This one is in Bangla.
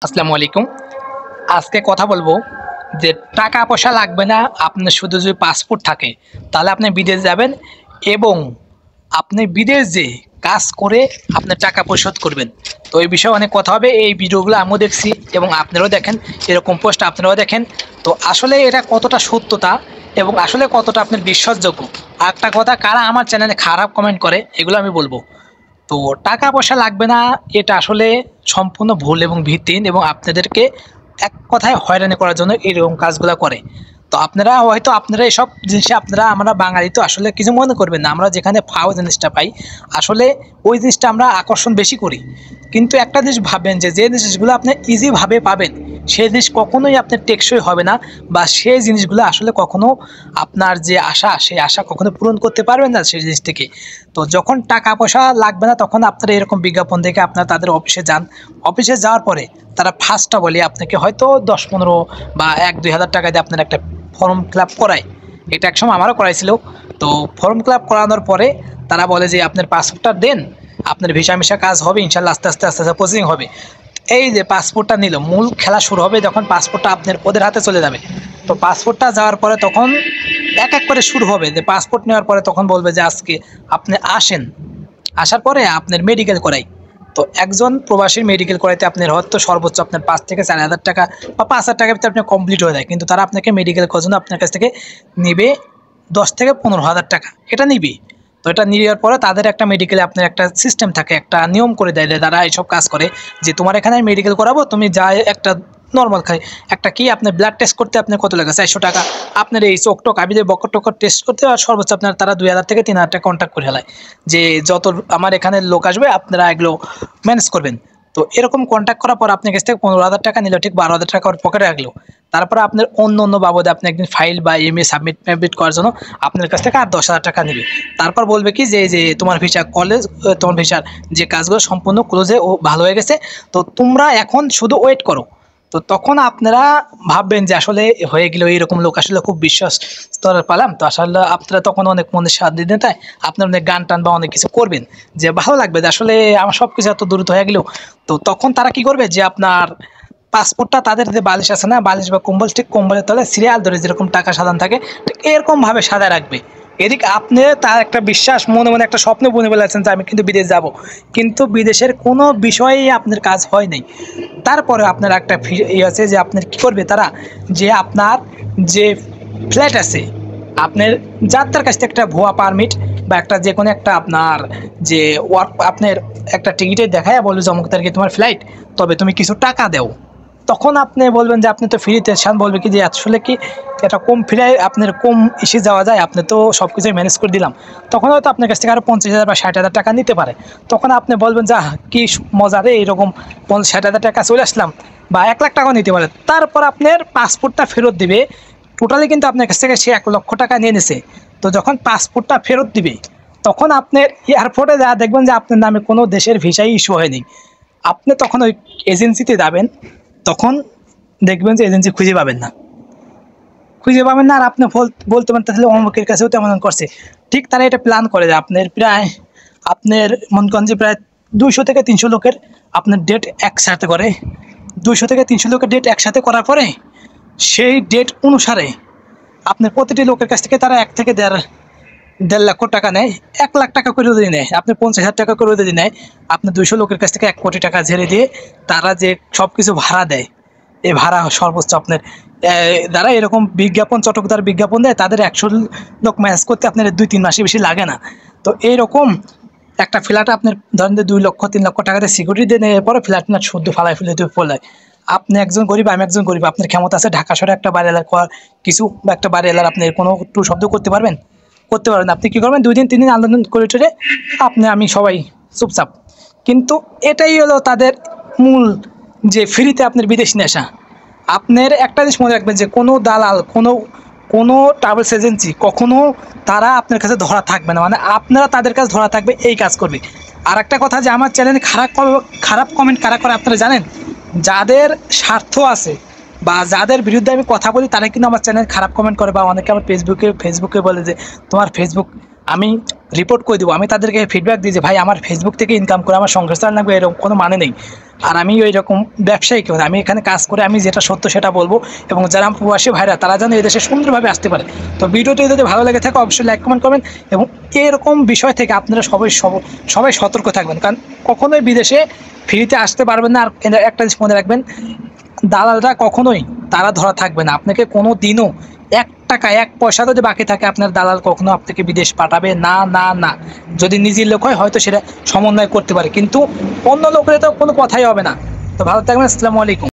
আসসালামু আলাইকুম। আজকে কথা বলবো যে টাকা পয়সা লাগবে না, আপনার শুধু যদি পাসপোর্ট থাকে তাহলে আপনি বিদেশ যাবেন এবং আপনি বিদেশ যেয়ে কাজ করে আপনার টাকা পরিশোধ করবেন। তো এই বিষয়ে অনেক কথা হবে, এই ভিডিওগুলো আমিও দেখছি এবং আপনারাও দেখেন, এরকম পোস্ট আপনারাও দেখেন। তো আসলে এটা কতটা সত্যতা এবং আসলে কতটা আপনার বিশ্বাসযোগ্য। আর একটা কথা, কারা আমার চ্যানেলে খারাপ কমেন্ট করে এগুলো আমি বলবো। তো টাকা পয়সা লাগবে না, এটা আসলে সম্পূর্ণ ভুল এবং ভিত্তিহীন এবং আপনাদেরকে এক কথায় হয়রানি করার জন্য এরকম কাজগুলো করে। তো আপনারা এসব জিনিসে আমরা বাঙালি তো আসলে কিছু মনে করবেন না, আমরা যেখানে ফাও জিনিসটা পাই আসলে ওই জিনিসটা আমরা আকর্ষণ বেশি করি। কিন্তু একটা জিনিস ভাববেন যে যে জিনিসগুলো আপনি ইজিভাবে পাবেন সেই জিনিস কখনোই আপনার টেকসই হবে না, বা সেই জিনিসগুলো আসলে কখনো আপনার যে আশা সেই আশা কখনো পূরণ করতে পারবেন না সেই জিনিস থেকে। তো যখন টাকা পয়সা লাগবে না তখন আপনারা এরকম বিজ্ঞাপন দেখে আপনারা তাদের অফিসে যান। অফিসে যাওয়ার পরে তারা ফার্স্টটা বলে আপনাকে হয়তো 10-15 বা 1-2 হাজার টাকা দিয়ে আপনার একটা ফর্ম ফিল আপ করায়। এটা একসময় আমারও করাইছিল। তো ফর্ম ফিল আপ করানোর পরে তারা বলে যে আপনার পাসপোর্টটা দেন, আপনার ভিসা মিশা কাজ হবে ইনশাল্লাহ, আস্তে আস্তে আস্তে আস্তে প্রসেসিং হবে। এই যে পাসপোর্টটা নিল, মূল খেলা শুরু হবে যখন পাসপোর্টটা আপনার ওদের হাতে চলে যাবে। তো পাসপোর্টটা যাওয়ার পরে তখন এক এক করে শুরু হবে যে পাসপোর্ট নেওয়ার পরে তখন বলবে যে আজকে আপনি আসেন, আসার পরে আপনার মেডিকেল করাই। তো একজন প্রবাসীর মেডিকেল করাইতে আপনার হয়তো সর্বোচ্চ আপনার 5 থেকে 4 হাজার টাকা বা 5 হাজার টাকার ভিতরে আপনার কমপ্লিট হয়ে যায়, কিন্তু তারা আপনাকে মেডিকেল করার জন্য আপনার কাছ থেকে নেবে 10 থেকে 15 হাজার টাকা, এটা নিবি। তো এটা নেওয়ার পরে তাদের একটা মেডিকেলে আপনার একটা সিস্টেম থাকে, একটা নিয়ম করে দেয় যে তারা এইসব কাজ করে যে তোমার এখানে মেডিকেল করাবো, তুমি যা একটা নর্মাল খাই একটা কি আপনার ব্লাড টেস্ট করতে আপনার কত লাগে 400 টাকা, আপনার এই চোখ টোক আবিদের বকর টকর টেস্ট করতে আর সর্বোচ্চ আপনার তারা 2 হাজার থেকে 3 হাজার টাকা কন্ট্যাক্ট করে ফেলায় যে যত আমার এখানে লোক আসবে আপনারা এগুলো ম্যানেজ করবেন। তো এরকম কন্ট্যাক্ট করার পর আপনার কাছ থেকে 15 হাজার টাকা নিল, ঠিক 12 হাজার টাকা ওর পকেটে রাখলো। তারপরে আপনার অন্য বাবদে আপনি একদিন ফাইল বা এমএ সাবমিট করার জন্য আপনার কাছ থেকে আর 10 হাজার টাকা নেবে। তারপর বলবে কি যে যে তোমার ভিসা কলেজ, তোমার ভিসার যে কাজগুলো সম্পূর্ণ ক্লোজে ও ভালো হয়ে গেছে, তো তোমরা এখন শুধু ওয়েট করো। তো তখন আপনারা ভাববেন যে আসলে হয়ে গেল, এইরকম লোক আসলে খুব বিশ্বাস স্তরে পেলাম। তো আসলে আপনারা তখন অনেক মনে সাথ দিতে তাই আপনার অনেক গান টান বা অনেক কিছু করবেন যে ভালো লাগবে যে আসলে আমার সব কিছু এত দ্রুত হয়ে গেল। তো তখন তারা কি করবে যে আপনার পাসপোর্টটা তাদের যে বালিশ আছে না, বালিশ বা কম্বল, ঠিক কম্বলের তলে সিরিয়াল ধরে যেরকম টাকা সাজানো থাকে ঠিক এরকমভাবে সাজায় রাখবে। এদিকে আপনি তার একটা বিশ্বাস মনে মনে একটা স্বপ্ন বুনে ফেলেছেন যে আমি কিন্তু বিদেশ যাব, কিন্তু বিদেশের কোনো বিষয়েই আপনার কাজ হয় নাই। তারপরে আপনার একটা আছে যে আপনার কি করবে তারা, যে আপনার যে ফ্ল্যাট আছে আপনার যাত্রার কাছ থেকে একটা ভুয়া পারমিট বা একটা যে কোনো একটা আপনার যে ওয়ার্ক আপনার একটা টিকিটে দেখায় বলবে যে অমুক তারিখে তোমার ফ্লাইট, তবে তুমি কিছু টাকা দাও। তখন আপনি বলবেন যে আপনি তো ফ্রিতে এসেছেন, বলবে কি যে আসলে কি এটা কম ফ্লাই আপনার কম এসে যাওয়া যায়, আপনি তো সব কিছুই ম্যানেজ করে দিলাম। তখন হয়তো আপনার কাছ থেকে আরও 50,000 বা 60,000 টাকা নিতে পারে। তখন আপনি বলবেন যে কি মজা রে, এইরকম 50-60,000 টাকা চলে আসলাম, বা 1 লাখ টাকাও নিতে পারে। তারপর আপনার পাসপোর্টটা ফেরত দিবে, টোটালি কিন্তু আপনার কাছ থেকে সে 1 লক্ষ টাকা নিয়ে নিছে। তো যখন পাসপোর্টটা ফেরত দিবে তখন আপনার এয়ারপোর্টে যা দেখবেন যে আপনার নামে কোনো দেশের ভিসাই ইস্যু হয়নি। আপনি তখন ওই এজেন্সিতে যাবেন, তখন দেখবেন যে এজেন্সি খুঁজে পাবেন না, আর আপনি বলতে পারেন তাহলে অমুকের কাছেও তেমন করছে। ঠিক তারা এটা প্ল্যান করে যে আপনার মনে করেন যে প্রায় 200 থেকে 300 লোকের আপনার ডেট একসাথে করে, 200 থেকে 300 লোকের ডেট একসাথে করার পরে সেই ডেট অনুসারে আপনার প্রতিটি লোকের কাছ থেকে তারা 1 থেকে দেড় লক্ষ টাকা নেয়, 1 লাখ টাকা করে যদি নেয়, আপনি 50,000 টাকা করে যদি নেয়, আপনি 200 লোকের কাছ থেকে 1 কোটি টাকা ঝেড়ে দিয়ে তারা যে সব কিছু ভাড়া দেয়, এই ভাড়া সর্বোচ্চ আপনার যারা এরকম বিজ্ঞাপন চটকদার বিজ্ঞাপন দেয় তাদের 100 লোক ম্যানেজ করতে আপনার 2-3 মাসে বেশি লাগে না। তো এইরকম একটা ফ্ল্যাট আপনার ধরেন যে 2 লক্ষ 3 লক্ষ টাকাতে সিকিউরিটি দিয়ে নেওয়ার পরে ফ্ল্যাট না শুদ্ধ ফালাই ফেলে দিয়ে পড়লায়। আপনি একজন গরিব, আমি একজন গরিব, আপনার ক্ষমতা আছে ঢাকা শহরে একটা বাড়ি এলার কিছু বা একটা বাড়ি এলার আপনি কোনো একটু শব্দ করতে পারবেন? আপনি কী করবেন, 2 দিন 3 দিন আন্দোলন করে টরে আমি সবাই চুপচাপ। কিন্তু এটাই হলো তাদের মূল, যে ফ্রিতে আপনার বিদেশ নেশা। আপনার একটা জিনিস মনে রাখবেন যে কোনো দালাল, কোনো ট্রাভেলস এজেন্সি কখনো তারা আপনার কাছে ধরা থাকবে না, মানে আপনারা তাদের কাছে ধরা থাকবে এই কাজ করবে। আর একটা কথা, যে আমার চ্যানেলে খারাপ কমেন্ট কারা করে আপনারা জানেন? যাদের স্বার্থ আছে বা যাদের বিরুদ্ধে আমি কথা বলি তারা কিন্তু আমার চ্যানেল খারাপ কমেন্ট করে, বা অনেকে আমার ফেসবুকে বলে যে তোমার ফেসবুক, আমি রিপোর্ট করে দেবো। আমি তাদেরকে ফিডব্যাক দিই যে ভাই আমার ফেসবুক থেকে ইনকাম করে আমার সংসার চালানো লাগবে, এরকম কোনো মানে নেই। আর আমি ওই রকম ব্যবসায়ী কেউ না, আমি এখানে কাজ করে আমি যেটা সত্য সেটা বলবো, এবং যারা প্রবাসী ভাইরা তারা যেন এদেশে সুন্দরভাবে আসতে পারে। তো ভিডিওটি যদি ভালো লেগে থাকে অবশ্যই লাইক কমেন্ট করবেন, এবং এরকম বিষয় থেকে আপনারা সবাই সতর্ক থাকবেন, কারণ কখনোই বিদেশে ফ্রিতে আসতে পারবেন না। আর একটা জিনিস মনে রাখবেন, দালালরা কখনোই তারা ধরা থাকবে না। আপনাকে কোনো দিনও 1 টাকা 1 পয়সা যদি বাকি থাকে আপনার দালাল কখনো আপনাকে বিদেশ পাঠাবে না, না, না। যদি নিজের লোক হয় হয়তো সেটা সমন্বয় করতে পারে, কিন্তু অন্য লোকের তো কোনো কথাই হবে না। তো ভালো থাকবেন, আসসালামু আলাইকুম।